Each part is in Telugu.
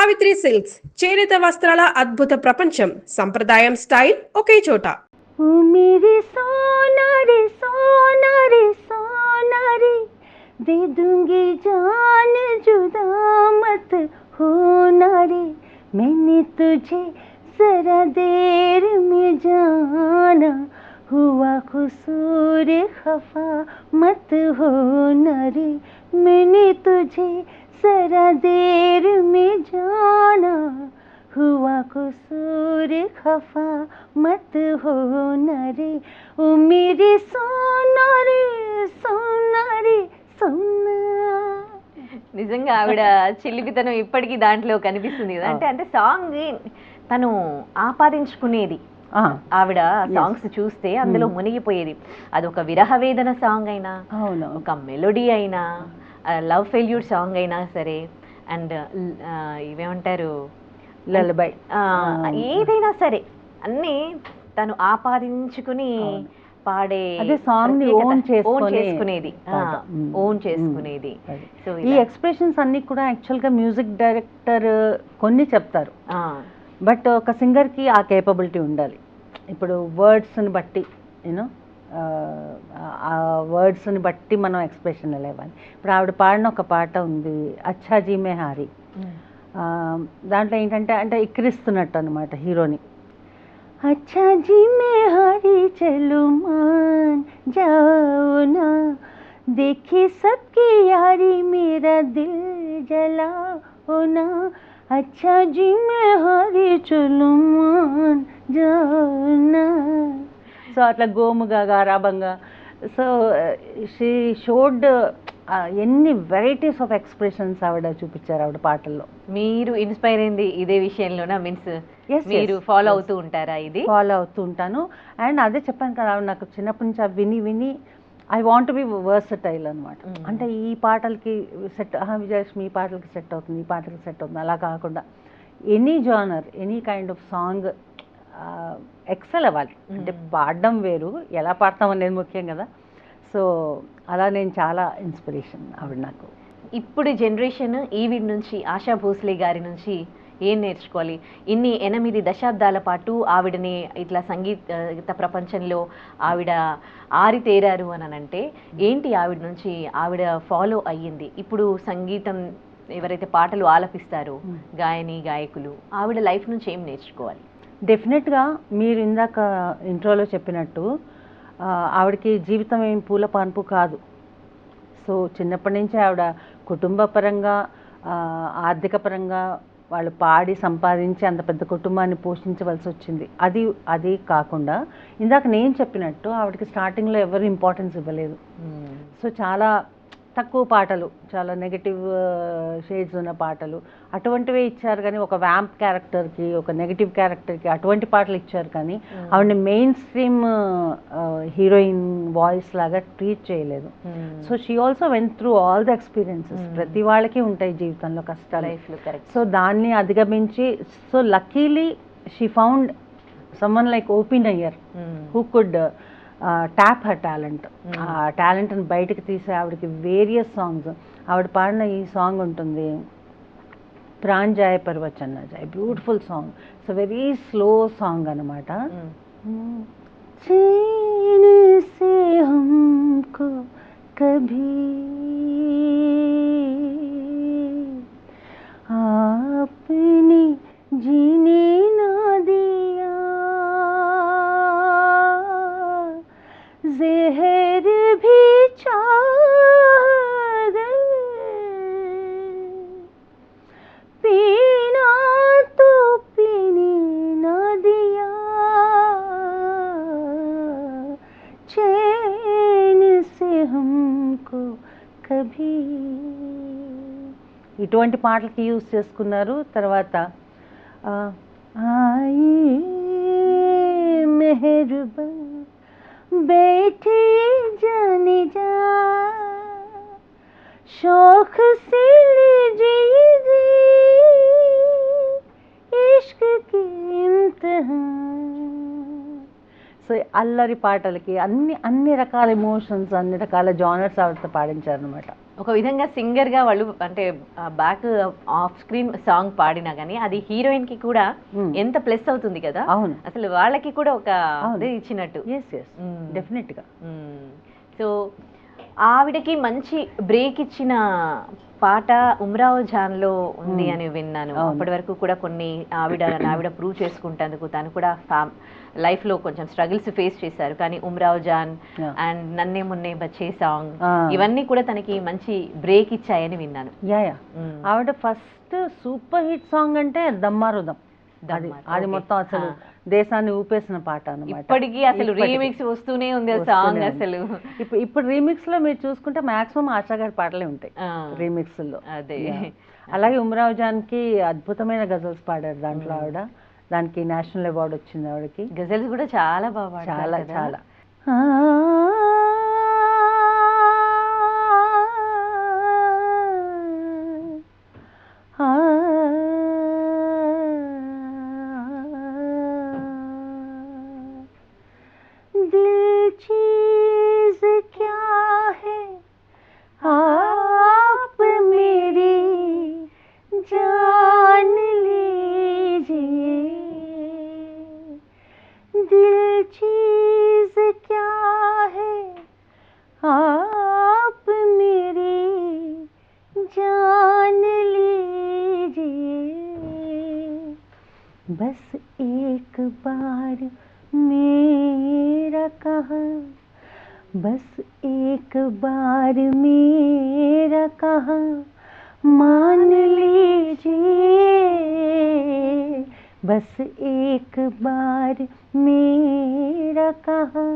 సావిత్రి సిల్క్స్ చేనేత వస్త్రాల అద్భుత ప్రపంచం. సంప్రదాయం స్టైల్ ఒకే చోట. ओ मेरी सोना रे सोना रे सोना रे, दे दूंगी जान जुदा मत होना रे, मैंने तुझे जरा देर में जाना, हुआ कसूर खफा मत होना रे, मैंने तुझे जरा देर में जाना, हुआ कसूर खफा मत होना रे, ओ मेरे सोना रे सोना रे सोना. నిజంగా ఆవిడ చిలిపితనం ఇప్పటికీ దాంట్లో కనిపిస్తుంది కదా. అంటే సాంగ్ తను ఆపాదించుకునేది. ఆవిడ సాంగ్స్ చూస్తే అందులో మునిగిపోయేది. అదొక విరహ వేదన సాంగ్ అయినా, ఒక మెలోడీ అయినా, లవ్ ఫెయిల్యూర్ సాంగ్ అయినా సరే, అండ్ ఇవేమంటారు లల్లబై, ఏదైనా సరే అన్నీ తను ఆపాదించుకుని పాడే సాంగ్ ఓన్ చేసుకునేది. సో ఈ ఎక్స్ప్రెషన్స్ అన్ని కూడా యాక్చువల్గా మ్యూజిక్ డైరెక్టర్ కొన్ని చెప్తారు, బట్ ఒక సింగర్కి ఆ కేపబిలిటీ ఉండాలి. ఇప్పుడు వర్డ్స్ని బట్టి యూనో ఆ వర్డ్స్ని బట్టి మనం ఎక్స్ప్రెషన్ ఇవ్వాలి. ఇప్పుడు ఆవిడ పాడిన ఒక పాట ఉంది, అచ్చా జీ మే హారీ. దాంట్లో ఏంటంటే అంటే ఎక్కిరిస్తున్నట్టు అనమాట హీరోని. अच्छा जी मैं हारी चलूं मान जाओ ना, देखी सबकी यारी मेरा दिल जलाओ ना, अच्छा जी मैं हारी चलूं मान जाओ ना. సో అట్లా గోముగా గారాబంగా. సో షీ షోడ్ ఎన్ని వెరైటీస్ ఆఫ్ ఎక్స్ప్రెషన్స్ ఆవిడ చూపించారు ఆవిడ పాటల్లో. మీరు ఇన్స్పైర్ అయింది ఇదే విషయంలోనా? మీన్స్ మీరు ఫాలో అవుతూ ఉంటారా? ఇది ఫాలో అవుతూ ఉంటాను. అండ్ అదే చెప్పాను కదా, నాకు చిన్నప్పటి నుంచి విని విని ఐ వాంట్ బి వర్సటైల్ అనమాట. అంటే ఈ పాటలకి సెట్, విజయలక్ష్మి ఈ పాటలకి సెట్ అవుతుంది, ఈ పాటలకి సెట్ అవుతుంది, అలా కాకుండా any genre, any kind of song excel అవ్వాలి. అంటే పాడడం వేరు, ఎలా పాడతాం అనేది ముఖ్యం కదా. సో అలా నేను చాలా ఇన్స్పిరేషన్ ఆవిడ నాకు. ఇప్పుడు జనరేషన్ ఈవిడ నుంచి, ఆశా భోస్లే గారి నుంచి ఏం నేర్చుకోవాలి? ఇన్ని 8 దశాబ్దాల పాటు ఆవిడని ఇట్లా సంగీత ప్రపంచంలో ఆవిడ ఆరితేరారు అని అంటే ఏంటి ఆవిడ నుంచి ఆవిడ ఫాలో అయ్యింది? ఇప్పుడు సంగీతం ఎవరైతే పాటలు ఆలపిస్తారో గాయని గాయకులు, ఆవిడ లైఫ్ నుంచి ఏం నేర్చుకోవాలి? డెఫినెట్గా మీరు ఇందాక ఇంట్రోలో చెప్పినట్టు ఆవిడకి జీవితం ఏం పూల పాన్పు కాదు. సో చిన్నప్పటి నుంచి ఆవిడ కుటుంబ పరంగా, ఆర్థిక పరంగా వాళ్ళు పాడి సంపాదించి అంత పెద్ద కుటుంబాన్ని పోషించవలసి వచ్చింది. అది కాకుండా ఇందాక నేను చెప్పినట్టు ఆవిడకి స్టార్టింగ్లో ఎవరు ఇంపార్టెన్స్ ఇవ్వలేదు. సో చాలా తక్కువ పాటలు, చాలా నెగటివ్ షేడ్స్ ఉన్న పాటలు అటువంటివే ఇచ్చారు. కానీ ఒక వ్యాంప్ క్యారెక్టర్కి, ఒక నెగటివ్ క్యారెక్టర్కి అటువంటి పాటలు ఇచ్చారు. కానీ ఆవిడని మెయిన్ స్ట్రీమ్ హీరోయిన్ వాయిస్ లాగా ట్రీట్ చేయలేదు. So she also went through all the experiences. ప్రతి వాళ్ళకి ఉంటాయి జీవితంలో కష్టాలు. సో దాన్ని అధిగమించి, so luckily she found someone like OP Nayar who could tap her talent. ఆ టాలెంట్ని బయటకు తీసే ఆవిడకి వేరియస్ సాంగ్స్, ఆవిడ పాడిన ఈ సాంగ్ ఉంటుంది, ప్రాణ్ జాయ్ పర్వచన్ జాయ్, beautiful song. So very slow song అనమాట. చైన్ సే హమ్కో కభీ ఆప్నే జీనే నా దియా, ज़हर भी चाह पीना तो पीने न दिया, चैन से हमको कभी. ఇటువంటి పాటలకి యూజ్ చేసుకున్నారు. తర్వాత आई मेहरबा बैठी जाने जा, शौक से लीजिए इश्क की इम्तिहान. సో అల్లరి పాటలకి అన్ని రకాల ఎమోషన్స్, అన్ని రకాల జానర్స్ ఆవిడతో పాడించారనమాట. ఒక విధంగా సింగర్ గా వాళ్ళు అంటే బ్యాక్ ఆఫ్ స్క్రీన్ సాంగ్ పాడినా కానీ అది హీరోయిన్ కి కూడా ఎంత ప్లస్ అవుతుంది కదా. అవును, అసలు వాళ్ళకి కూడా ఒక అదే ఇచ్చినట్టు. ఎస్ ఎస్, డెఫినెట్గా. సో ఆవిడకి మంచి బ్రేక్ ఇచ్చిన పాట ఉమ్రావ్ జాన్ లో ఉంది అని విన్నాను. అప్పటి వరకు కూడా కొన్ని ఆవిడ ప్రూవ్ చేసుకుంటేందుకు తను కూడా లైఫ్ లో కొంచెం స్ట్రగుల్స్ ఫేస్ చేశారు. కానీ ఉమ్రావ్ జాన్ అండ్ నన్నే మున్నే బచ్చే సాంగ్ ఇవన్నీ కూడా తనకి మంచి బ్రేక్ ఇచ్చాయని విన్నాను. యా ఆవిడ ఫస్ట్ సూపర్ హిట్ సాంగ్ అంటే దమ్మారుదం. అది మొత్తం అసలు దేశాన్ని ఊపేసిన పాట అన్నమాట. ఇప్పటికీ అసలు రీమిక్స్ వస్తూనే ఉంది సాంగ్. అసలు ఇప్పుడు రీమిక్స్ లో మీరు చూసుకుంటే మాక్సిమం ఆశా గారి పాటలే ఉంటాయి రీమిక్స్ లో. అదే అలాగే ఉమ్రావ్ జాన్ కి అద్భుతమైన గజల్స్ పాడారు దాంట్లో ఆవిడ. దానికి నేషనల్ అవార్డు వచ్చింది ఆవిడకి. గజల్స్ కూడా చాలా బాగా చాలా చాలా. बस एक बार मेरा कहा, बस एक बार मेरा कहा मान लीजिए, बस एक बार मेरा कहा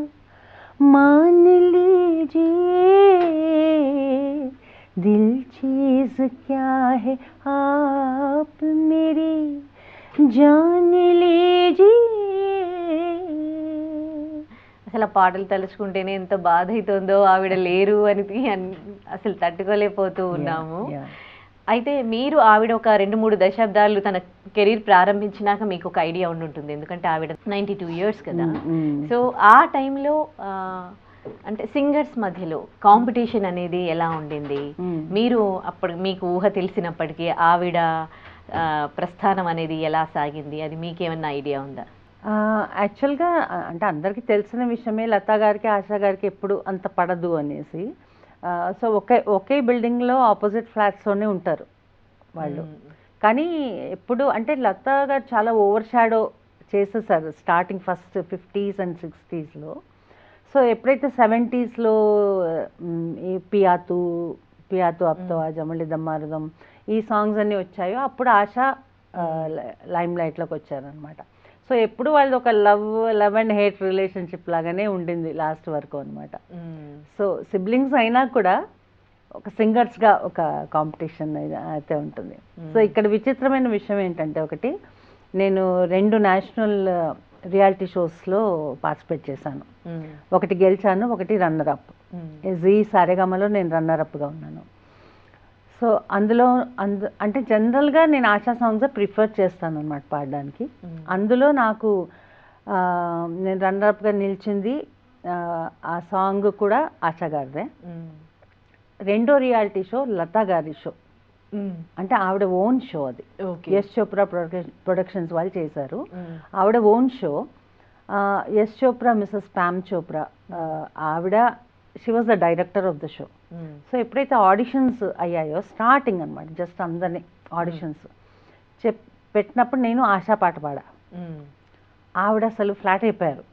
मान लीजिए, दिल चीज क्या है आप मेरी जान लीजिए. అసలు ఆ పాటలు తలుచుకుంటేనే ఎంత బాధ అవుతుందో ఆవిడ లేరు అని అసలు తట్టుకోలేకపోతూ ఉన్నాము. అయితే మీరు ఆవిడ ఒక 2-3 దశాబ్దాలు తన కెరీర్ ప్రారంభించినాక మీకు ఒక ఐడియా ఉండుంటుంది, ఎందుకంటే ఆవిడ 92 years కదా. సో ఆ టైంలో అంటే సింగర్స్ మధ్యలో కాంపిటీషన్ అనేది ఎలా ఉండింది? మీరు అప్పుడు మీకు ఊహ తెలిసినప్పటికీ ఆవిడ ప్రస్థానం అనేది ఎలా సాగింది, అది మీకేమన్నా ఐడియా ఉందా? యాక్చువల్గా అంటే అందరికీ తెలిసిన విషయమే, లతా గారికి ఆశా గారికి ఎప్పుడు అంత పడదు అనేసి. సో ఒకే బిల్డింగ్లో ఆపోజిట్ ఫ్లాట్స్లోనే ఉంటారు వాళ్ళు. కానీ ఎప్పుడు అంటే లతా గారు చాలా ఓవర్ షాడో చేసేసారు starting first 50s and 60s. So ఎప్పుడైతే 70s ఈ పియాతు అప్తో జమలి దమ్మారుదం ఈ సాంగ్స్ అన్నీ వచ్చాయో అప్పుడు ఆశా లైమ్ లైట్లోకి వచ్చారనమాట. సో ఎప్పుడు వాళ్ళది ఒక లవ్ అండ్ హేట్ రిలేషన్షిప్ లాగానే ఉండింది లాస్ట్ వరకు అనమాట. సో సిబ్లింగ్స్ అయినా కూడా ఒక సింగర్స్గా ఒక కాంపిటీషన్ అయితే ఉంటుంది. సో ఇక్కడ విచిత్రమైన విషయం ఏంటంటే, ఒకటి నేను 2 నేషనల్ రియాలిటీ షోస్లో పార్టిసిపేట్ చేశాను. ఒకటి గెలిచాను, ఒకటి రన్నర్ అప్. జీ సారేగామలో నేను రన్నర్ అప్గా ఉన్నాను. సో అందులో అంటే జనరల్గా నేను ఆశా సాంగ్స్ ప్రిఫర్ చేస్తాను అనమాట పాడడానికి. అందులో నాకు నేను రన్నర్ అప్గా నిలిచింది ఆ సాంగ్ కూడా ఆశా గారిదే. రెండో రియాలిటీ షో లతా గారి షో, అంటే ఆవిడ ఓన్ షో అది. యశ్ చోప్రా ప్రొడక్షన్స్ వాళ్ళు చేశారు. ఆవిడ own show. Yash Chopra mrs Pam Chopra ఆవిడ, she was the director of the show. So ఎప్పుడైతే ఆడిషన్స్ అయ్యాయో స్టార్టింగ్ అనమాట, జస్ట్ అందరినీ ఆడిషన్స్ పెట్టినప్పుడు నేను ఆశా పాట పాడా. ఆవిడ అసలు ఫ్లాట్ అయిపోయారు.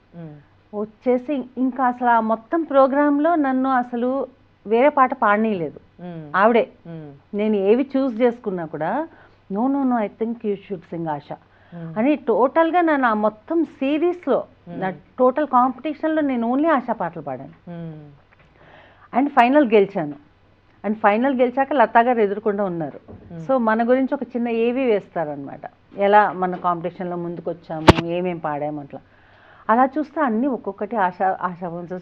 వచ్చేసి ఇంకా అసలు ఆ మొత్తం ప్రోగ్రాంలో నన్ను అసలు వేరే పాట పాడనీయలేదు ఆవిడే. నేను ఏవి చూస్ చేసుకున్నా కూడా no I think you should sing Asha అని టోటల్గా నన్ను ఆ మొత్తం సిరీస్లో నా టోటల్ కాంపిటీషన్లో నేను ఓన్లీ ఆశా పాటలు పాడాను. అండ్ ఫైనల్ గెలిచాను. అండ్ ఫైనల్ గెలిచాక లతా గారు ఎదురుకుండా ఉన్నారు. సో మన గురించి ఒక చిన్న ఏవి వేస్తారనమాట, ఎలా మన కాంపిటీషన్లో ముందుకు వచ్చాము, ఏమేం పాడాము అట్లా. అలా చూస్తే అన్నీ ఒక్కొక్కటి ఆశా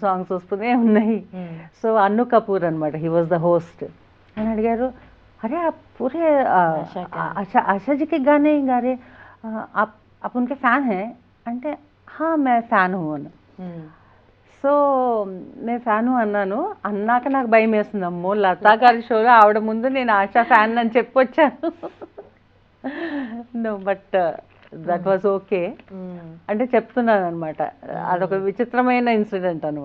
సాంగ్స్ వస్తూనే ఉన్నాయి. సో అన్ను కపూర్ అనమాట, హీ వాజ్ ద హోస్ట్. అని అడిగారు, అరే పూరే आशा जी के गाने गा रहे, आप उनके फ़ैन हैं? అంటే हाँ मैं फ़ैन हूँ. సో నేను ఫ్యాను అన్నాను. అన్నాక నాకు భయం వేస్తుంది, అమ్మో లతా గారి షోలో ఆవిడ ముందు నేను ఆశా ఫ్యాన్ అని చెప్పొచ్చాను. No but that was okay. అంటే చెప్తున్నాను అనమాట, అదొక విచిత్రమైన ఇన్సిడెంట్ అనమాట.